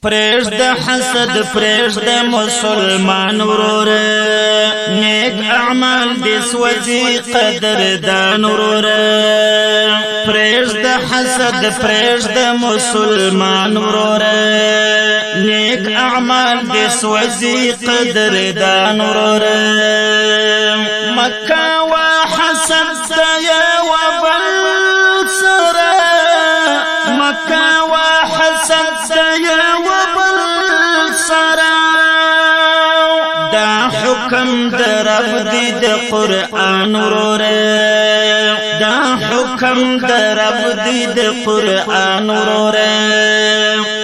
پریش د حسد پریش د مسلمان ورور نیک اعمال د سوځي قدر دان ورور پریش د حسد پریش د مسلمان ورور نیک اعمال د سوځي قدر دان ورور مکه وا حسد یا وبل سره مکه وا حسد یا حکم در رب دی د قرآن ورور دا حکم در رب دی د قرآن ورور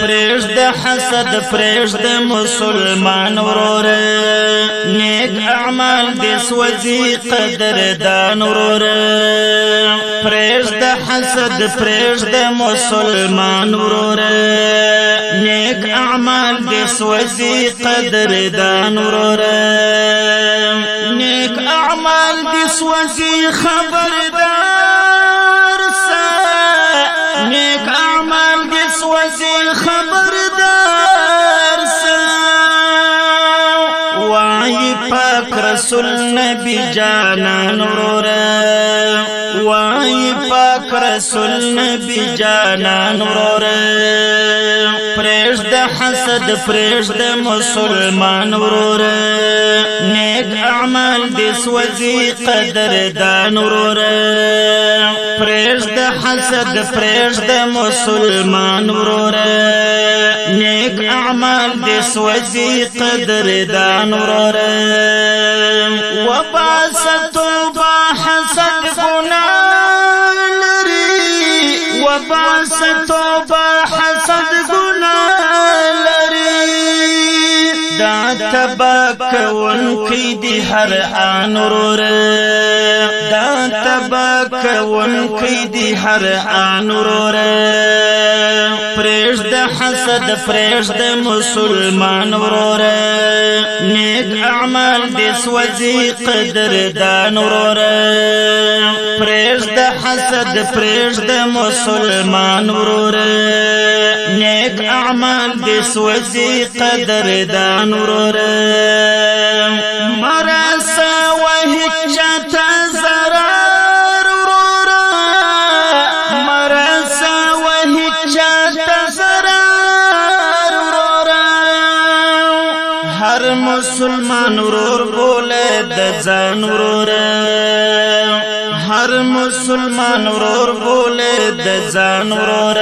پریش د حسد پریش د مسلمان ورور نیک اعمال د سوځي قدر دان ورور پریش د حسد پریش د مسلمان ورور نیک اعمال د سوځي قدر دان ورور نیک اعمال د سوځي خبردار سا نیک اعمال د سوځي خبردار سا وای پاک رسول نبی جانان ورور وای پاک رسول نبی جانان ورور پریش د حسد پریش د مسلمان ورور نیک اعمال د سوځي قدر دان ورور پریش د حسد پریش د مسلمان ورور نیک اعمال د سوځي قدر دان ورور وباستو با حسد گناه لري وباستو با حسد تباکون کی دی هر آن ورور دا تباکون کی دی هر آن ورور پریش د حسد پریش د مسلمان ورور نیک اعمال د سوځي قدر دان ورور پریش د حسد پریش د مسلمان ورور نیک اعمال د سوځي قدر دان ورور مرسا وهجت زرار ورور مرسا وهجت زرار ورور هر مسلمان ورور بوله د ځان ورور هر مسلمان ورور بوله د ځان ورور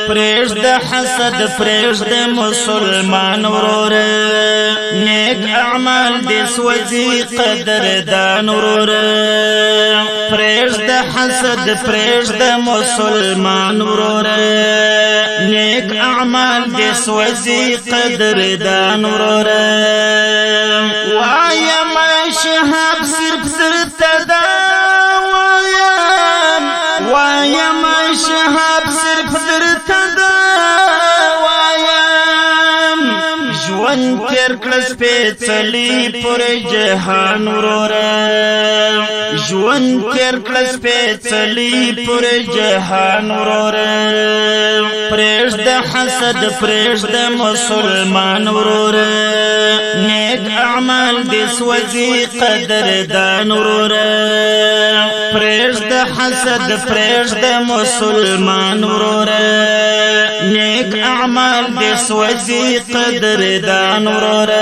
پریش د حسد پریش د مسلمان ورور نیک اعمال د سوځي قدر دان ورور پریش د حسد پریش د مسلمان ورور نیک اعمال د سوځي قدر دان ورور وایم شهاب صرف زرتدا وایم شهاب صرف زرتدا وایم ژوند تیر کړه سپېڅلي پر جهان ورور ژوند تیر کړه سپېڅلي پر جهان ورور پریش د حسد پریش د مسلمان ورور نیک اعمال د سوځي قدر دان ورور پریش د حسد پریش د مسلمان ورور نیک اعمال د سوځي قدر دان ورور